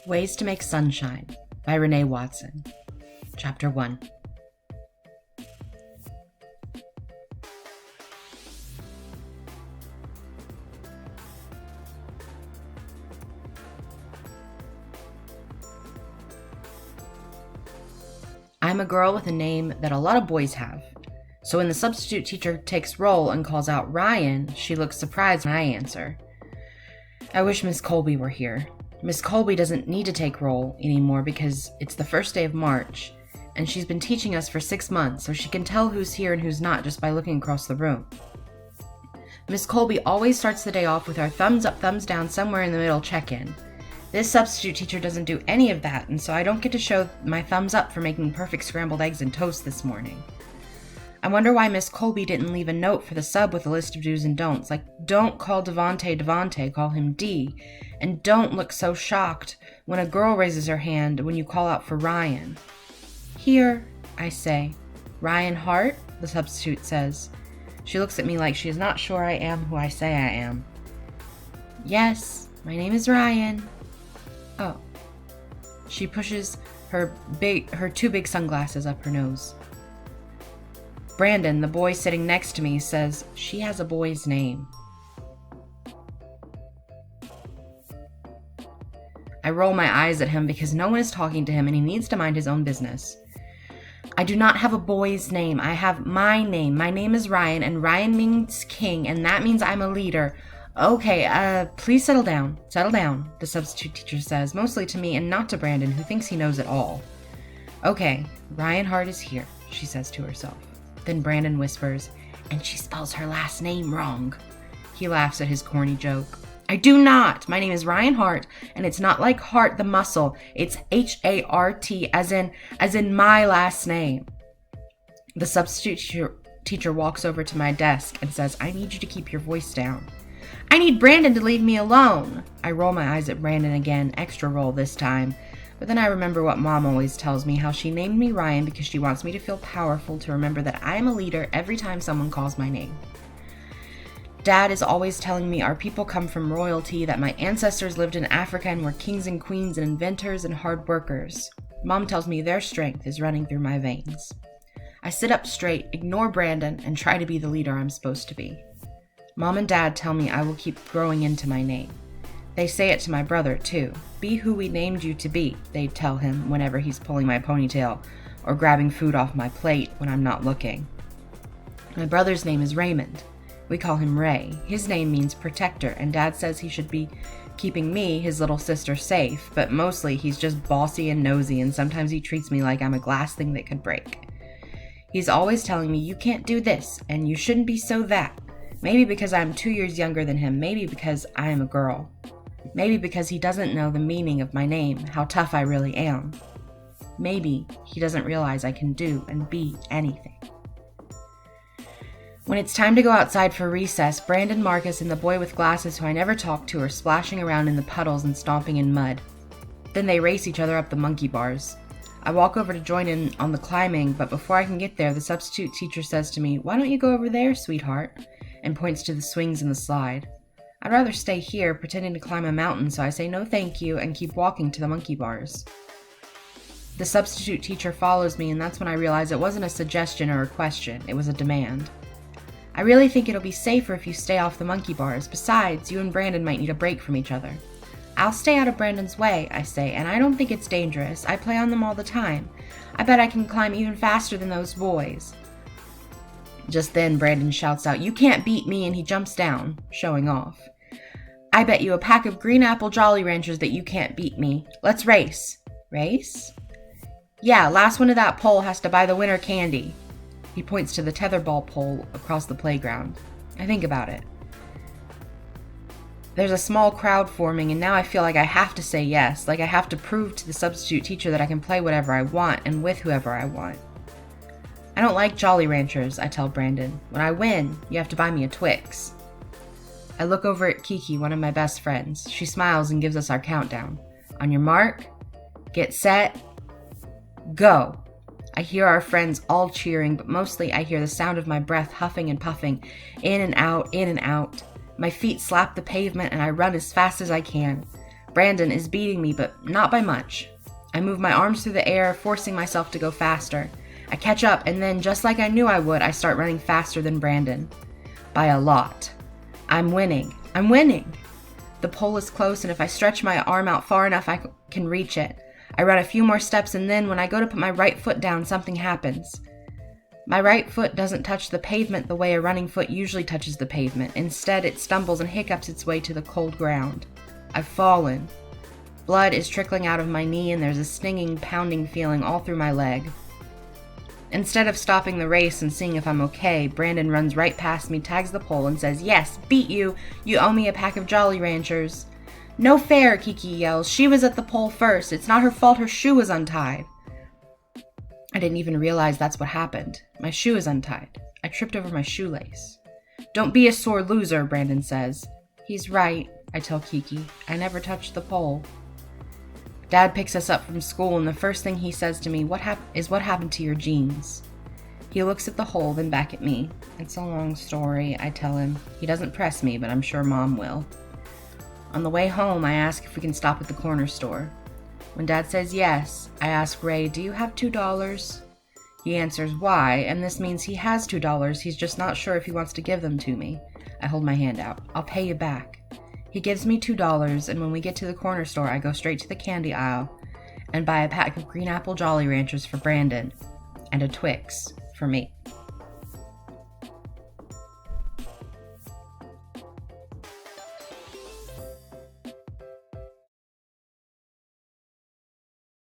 Ways to Make Sunshine by Renee Watson. Chapter 1. I'm a girl with a name that a lot of boys have. So when the substitute teacher takes roll and calls out Ryan, she looks surprised when I answer. I wish Miss Colby were here. Miss Colby doesn't need to take roll anymore because it's the first day of March, and she's been teaching us for 6 months, so she can tell who's here and who's not just by looking across the room. Miss Colby always starts the day off with our thumbs up, thumbs down, somewhere in the middle check-in. This substitute teacher doesn't do any of that, and so I don't get to show my thumbs up for making perfect scrambled eggs and toast this morning. I wonder why Miss Colby didn't leave a note for the sub with a list of do's and don'ts, like don't call Devontae, call him D, and don't look so shocked when a girl raises her hand when you call out for Ryan. Here, I say. Ryan Hart, the substitute says. She looks at me like she is not sure I am who I say I am. Yes, my name is Ryan. Oh. She pushes her two big sunglasses up her nose. Brandon, the boy sitting next to me, says she has a boy's name. I roll my eyes at him because no one is talking to him and he needs to mind his own business. I do not have a boy's name. I have my name. My name is Ryan, and Ryan means king, and that means I'm a leader. Okay, please settle down. Settle down, the substitute teacher says, mostly to me and not to Brandon, who thinks he knows it all. Okay, Ryan Hart is here, she says to herself. Then Brandon whispers, and she spells her last name wrong. He laughs at his corny joke. I do not! My name is Ryan Hart, and it's not like Hart the muscle. It's H-A-R-T, as in my last name. The substitute teacher walks over to my desk and says, I need you to keep your voice down. I need Brandon to leave me alone. I roll my eyes at Brandon again, extra roll this time. But then I remember what Mom always tells me, how she named me Ryan because she wants me to feel powerful, to remember that I am a leader every time someone calls my name. Dad is always telling me our people come from royalty, that my ancestors lived in Africa and were kings and queens and inventors and hard workers. Mom tells me their strength is running through my veins. I sit up straight, ignore Brandon, and try to be the leader I'm supposed to be. Mom and Dad tell me I will keep growing into my name. They say it to my brother, too. Be who we named you to be, they tell him whenever he's pulling my ponytail or grabbing food off my plate when I'm not looking. My brother's name is Raymond. We call him Ray. His name means protector, and Dad says he should be keeping me, his little sister, safe, but mostly he's just bossy and nosy, and sometimes he treats me like I'm a glass thing that could break. He's always telling me, you can't do this, and you shouldn't be so that. Maybe because I'm 2 years younger than him, maybe because I am a girl. Maybe because he doesn't know the meaning of my name, how tough I really am. Maybe he doesn't realize I can do and be anything. When it's time to go outside for recess, Brandon, Marcus, and the boy with glasses who I never talk to are splashing around in the puddles and stomping in mud. Then they race each other up the monkey bars. I walk over to join in on the climbing, but before I can get there, the substitute teacher says to me, "Why don't you go over there, sweetheart?" and points to the swings and the slide. I'd rather stay here, pretending to climb a mountain, so I say no thank you and keep walking to the monkey bars. The substitute teacher follows me, and that's when I realize it wasn't a suggestion or a question, it was a demand. I really think it'll be safer if you stay off the monkey bars. Besides, you and Brandon might need a break from each other. I'll stay out of Brandon's way, I say, and I don't think it's dangerous. I play on them all the time. I bet I can climb even faster than those boys. Just then, Brandon shouts out, "You can't beat me," and he jumps down, showing off. I bet you a pack of green apple Jolly Ranchers that you can't beat me. Let's race. Race? Yeah, last one to that pole has to buy the winner candy. He points to the tetherball pole across the playground. I think about it. There's a small crowd forming, and now I feel like I have to say yes, like I have to prove to the substitute teacher that I can play whatever I want and with whoever I want. I don't like Jolly Ranchers, I tell Brandon. When I win, you have to buy me a Twix. I look over at Kiki, one of my best friends. She smiles and gives us our countdown. On your mark, get set, go. I hear our friends all cheering, but mostly I hear the sound of my breath huffing and puffing, in and out, in and out. My feet slap the pavement and I run as fast as I can. Brandon is beating me, but not by much. I move my arms through the air, forcing myself to go faster. I catch up, and then, just like I knew I would, I start running faster than Brandon. By a lot. I'm winning. I'm winning! The pole is close, and if I stretch my arm out far enough, I can reach it. I run a few more steps, and then when I go to put my right foot down, something happens. My right foot doesn't touch the pavement the way a running foot usually touches the pavement. Instead, it stumbles and hiccups its way to the cold ground. I've fallen. Blood is trickling out of my knee, and there's a stinging, pounding feeling all through my leg. Instead of stopping the race and seeing if I'm okay, Brandon runs right past me, tags the pole, and says, "Yes, beat you! You owe me a pack of Jolly Ranchers." "No fair," Kiki yells. "She was at the pole first. It's not her fault her shoe was untied." I didn't even realize that's what happened. My shoe is untied. I tripped over my shoelace. "Don't be a sore loser," Brandon says. "He's right," I tell Kiki. "I never touched the pole." Dad picks us up from school, and the first thing he says to me what happened to your jeans. He looks at the hole, then back at me. "It's a long story," I tell him. He doesn't press me, but I'm sure Mom will. On the way home, I ask if we can stop at the corner store. When Dad says yes, I ask Ray, "Do you have $2? He answers, "Why?" And this means he has $2. He's just not sure if he wants to give them to me. I hold my hand out. "I'll pay you back." He gives me $2, and when we get to the corner store, I go straight to the candy aisle and buy a pack of green apple Jolly Ranchers for Brandon and a Twix for me.